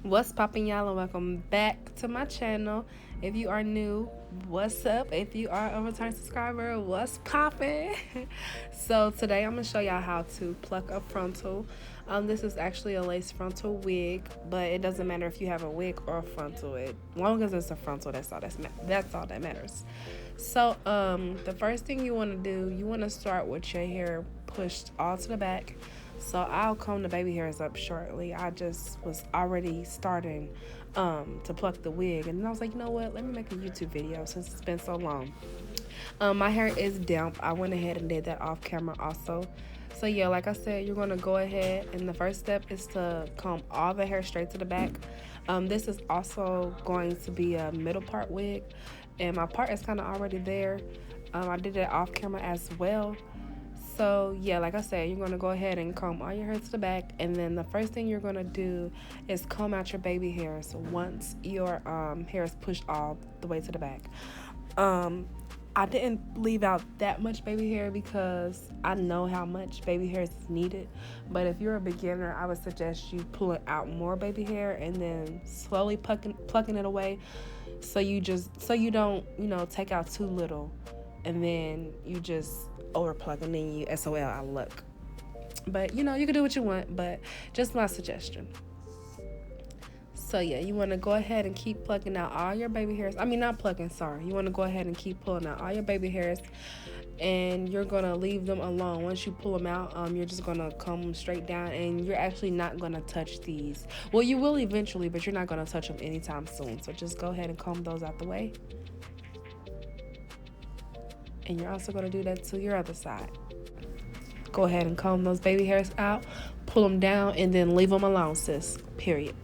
What's poppin', y'all, and welcome back to my channel. If you are new, what's up? If you are a return subscriber, what's poppin'? So today I'm gonna show y'all how to pluck a frontal. This is actually a lace frontal wig, but it doesn't matter if you have a wig or a frontal. As long as it's a frontal, that's all that matters. So the first thing you want to do, you want to start with your hair pushed all to the back. So I'll comb the baby hairs up shortly. I just was already starting to pluck the wig, and then I was like, you know what, let me make a YouTube video since it's been so long. My hair is damp. I went ahead and did that off camera also. So yeah, like I said, you're going to go ahead, and the first step is to comb all the hair straight to the back. This is also going to be a middle part wig, and my part is kind of already there. I did it off camera as well. So yeah, like I said, you're going to go ahead and comb all your hair to the back, and then the first thing you're going to do is comb out your baby hairs once your hair is pushed all the way to the back. I didn't leave out that much baby hair because I know how much baby hair is needed. But if you're a beginner, I would suggest you pulling out more baby hair and then slowly plucking it away, so you don't take out too little, and then you just overpluck and then you SOL out of luck. But you can do what you want, but just my suggestion. So yeah, you want to go ahead and keep plucking out all your baby hairs. I mean, not plucking, sorry. You want to go ahead and keep pulling out all your baby hairs, and you're going to leave them alone. Once you pull them out, you're just going to comb them straight down, and you're actually not going to touch these. Well, you will eventually, but you're not going to touch them anytime soon. So just go ahead and comb those out the way. And you're also going to do that to your other side. Go ahead and comb those baby hairs out, pull them down, and then leave them alone, sis. Period.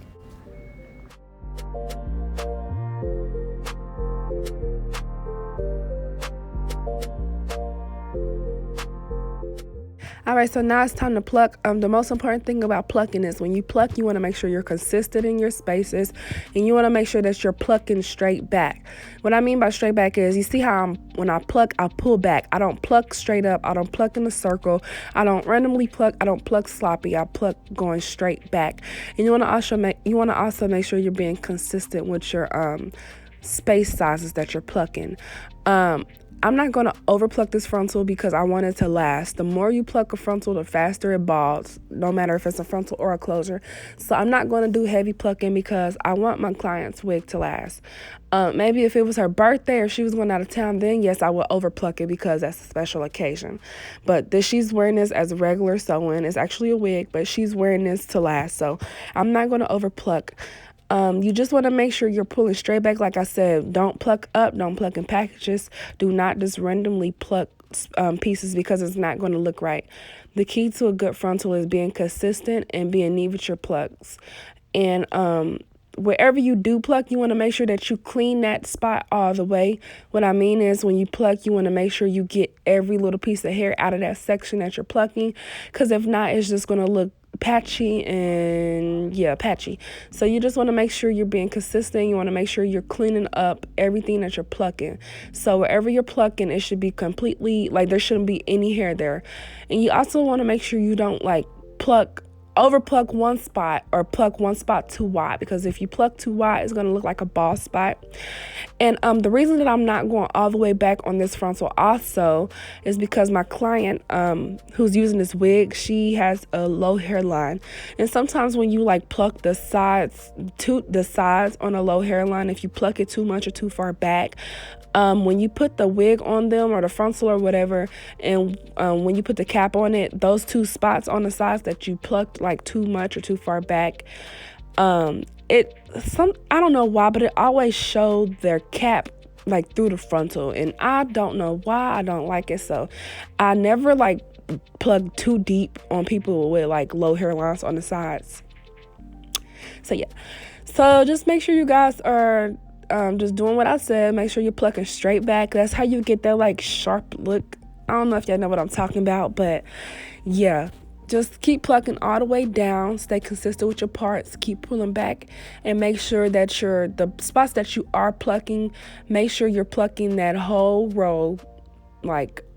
All right, so now it's time to pluck. The most important thing about plucking is when you pluck, you want to make sure you're consistent in your spaces, and you want to make sure that you're plucking straight back. What I mean by straight back is, you see how when I pluck, I pull back. I don't pluck straight up. I don't pluck in a circle. I don't randomly pluck. I don't pluck sloppy. I pluck going straight back. And you want to also make sure you're being consistent with your space sizes that you're plucking. I'm not going to overpluck this frontal because I want it to last. The more you pluck a frontal, the faster it balls, no matter if it's a frontal or a closure. So I'm not going to do heavy plucking because I want my client's wig to last. Maybe if it was her birthday or she was going out of town, then yes, I would overpluck it because that's a special occasion. But she's wearing this as a regular sewing. It's actually a wig, but she's wearing this to last. So I'm not going to overpluck. You just want to make sure you're pulling straight back. Like I said, don't pluck up, don't pluck in packages. Do not just randomly pluck pieces because it's not going to look right. The key to a good frontal is being consistent and being neat with your plucks. And wherever you do pluck, you want to make sure that you clean that spot all the way. What I mean is, when you pluck, you want to make sure you get every little piece of hair out of that section that you're plucking, because if not, it's just going to look patchy. So you just want to make sure you're being consistent. You want to make sure you're cleaning up everything that you're plucking. So wherever you're plucking, it should be completely, like, there shouldn't be any hair there. And you also want to make sure you don't overpluck one spot or pluck one spot too wide, because if you pluck too wide, it's going to look like a bald spot. And the reason that I'm not going all the way back on this frontal also is because my client who's using this wig, she has a low hairline, and sometimes when you pluck the sides on a low hairline, if you pluck it too much or too far back, when you put the wig on them or the frontal or whatever, and when you put the cap on it, those two spots on the sides that you plucked too much or too far back, I don't know why, but it always showed their cap through the frontal, and I don't know why. I don't like it. So I never plug too deep on people with low hairlines on the sides. So yeah, so just make sure you guys are just doing what I said. Make sure you're plucking straight back. That's how you get that sharp look. I don't know if y'all know what I'm talking about, but yeah, just keep plucking all the way down. Stay consistent with your parts. Keep pulling back, and make sure that the spots that you are plucking, make sure you're plucking that whole row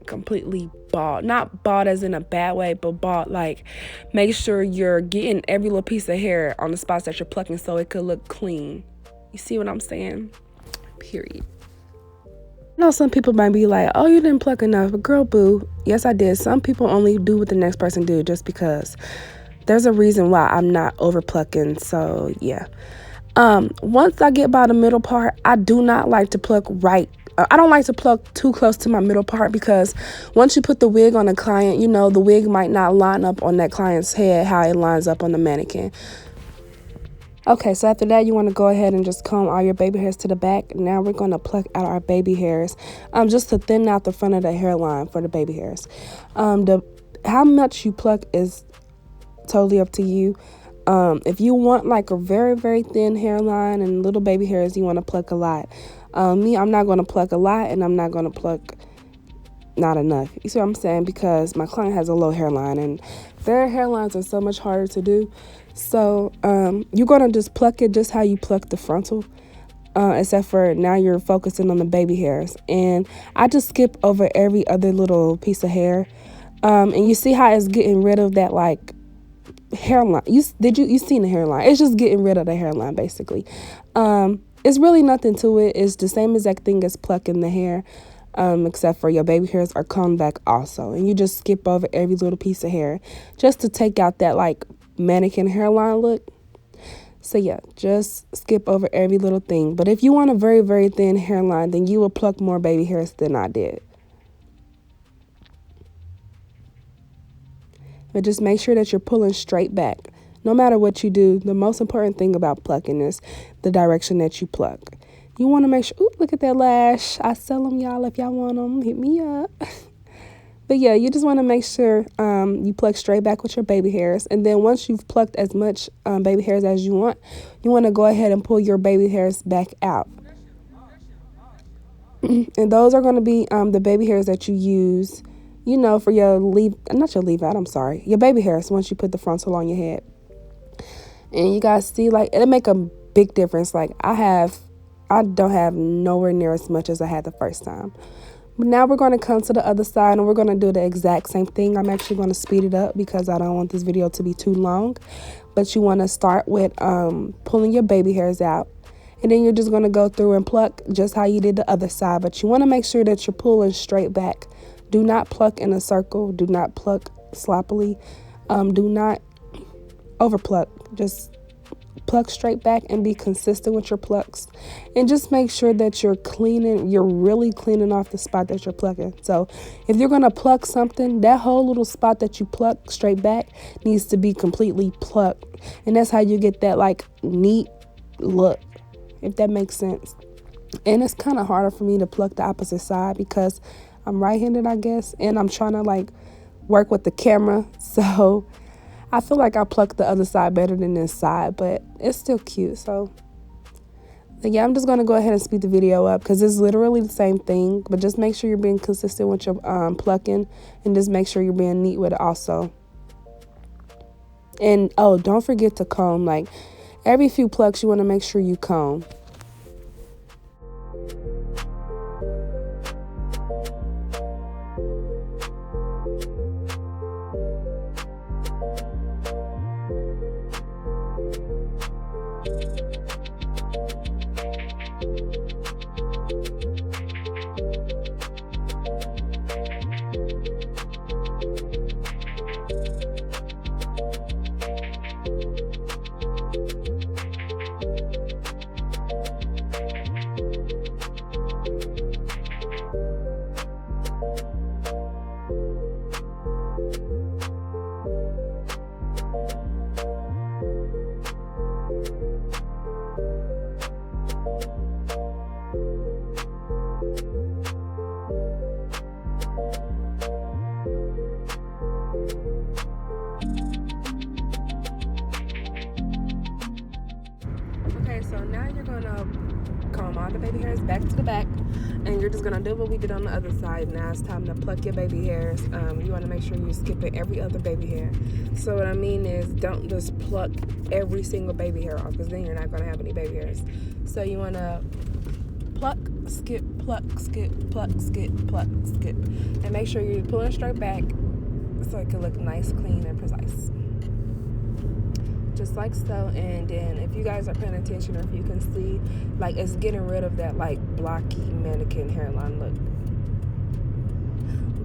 completely bald. Not bald as in a bad way, but bald, like, make sure you're getting every little piece of hair on the spots that you're plucking so it could look clean. You see what I'm saying? Period. I know some people might be like, oh, you didn't pluck enough. But girl, boo, yes, I did. Some people only do what the next person do just because. There's a reason why I'm not over plucking. So, yeah. Once I get by the middle part, I do not like to pluck right. I don't like to pluck too close to my middle part because once you put the wig on a client, you know, the wig might not line up on that client's head how it lines up on the mannequin. Okay, so after that, you want to go ahead and just comb all your baby hairs to the back. Now we're going to pluck out our baby hairs just to thin out the front of the hairline for the baby hairs. How much you pluck is totally up to you. If you want like a very, very thin hairline and little baby hairs, you want to pluck a lot. Me, I'm not going to pluck a lot and I'm not going to pluck not enough. You see what I'm saying? Because my client has a low hairline and their hairlines are so much harder to do. So you're going to just pluck it just how you pluck the frontal. Except for now you're focusing on the baby hairs. And I just skip over every other little piece of hair. And you see how it's getting rid of that like hairline. You seen the hairline? It's just getting rid of the hairline basically. It's really nothing to it. It's the same exact thing as plucking the hair, except for your baby hairs are combed back also, and you just skip over every little piece of hair just to take out that like mannequin hairline look. So yeah, just skip over every little thing. But if you want a very, very thin hairline, then you will pluck more baby hairs than I did. But just make sure that you're pulling straight back. No matter what you do, the most important thing about plucking is the direction that you pluck. You want to make sure, ooh, look at that lash. I sell them, y'all. If y'all want them, hit me up. But yeah, you just want to make sure you pluck straight back with your baby hairs. And then once you've plucked as much baby hairs as you want to go ahead and pull your baby hairs back out. And those are going to be the baby hairs that you use, you know, for your your baby hairs once you put the frontal on your head. And you guys see, like, it'll make a big difference. Like, I don't have nowhere near as much as I had the first time. But now we're going to come to the other side and we're going to do the exact same thing. I'm actually going to speed it up because I don't want this video to be too long. But you want to start with pulling your baby hairs out. And then you're just going to go through and pluck just how you did the other side. But you want to make sure that you're pulling straight back. Do not pluck in a circle. Do not pluck sloppily. Do not overpluck. Just pluck straight back and be consistent with your plucks. And just make sure that you're really cleaning off the spot that you're plucking. So if you're going to pluck something, that whole little spot that you pluck straight back needs to be completely plucked. And that's how you get that like neat look, if that makes sense. And it's kind of harder for me to pluck the opposite side because I'm right-handed, I guess, and I'm trying to like work with the camera. So I feel like I pluck the other side better than this side, but it's still cute. So yeah, I'm just going to go ahead and speed the video up because it's literally the same thing, but just make sure you're being consistent with your plucking and just make sure you're being neat with it also. And oh, don't forget to comb. Like every few plucks, you want to make sure you comb. So now you're gonna comb all the baby hairs back to the back, and you're just gonna do what we did on the other side. Now it's time to pluck your baby hairs. You want to make sure you're skipping every other baby hair. So what I mean is, don't just pluck every single baby hair off, because then you're not gonna have any baby hairs. So you want to pluck, skip, pluck, skip, pluck, skip, pluck, skip. And make sure you're pulling straight back so it can look nice, clean, and precise. Just like so. And then if you guys are paying attention, or if you can see, like, it's getting rid of that like blocky mannequin hairline look.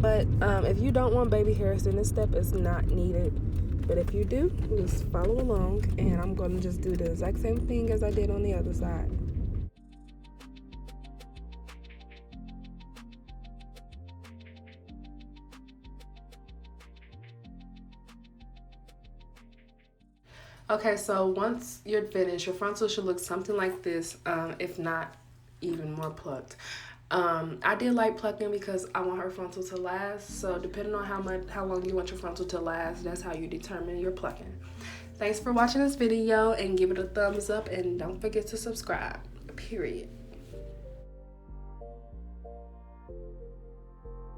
But if you don't want baby hairs, then this step is not needed. But if you do, just follow along, and I'm going to just do the exact same thing as I did on the other side. Okay, so once you're finished, your frontal should look something like this, if not even more plucked. I did like plucking because I want her frontal to last. So depending on how long you want your frontal to last, that's how you determine your plucking. Thanks for watching this video, and give it a thumbs up, and don't forget to subscribe. Period.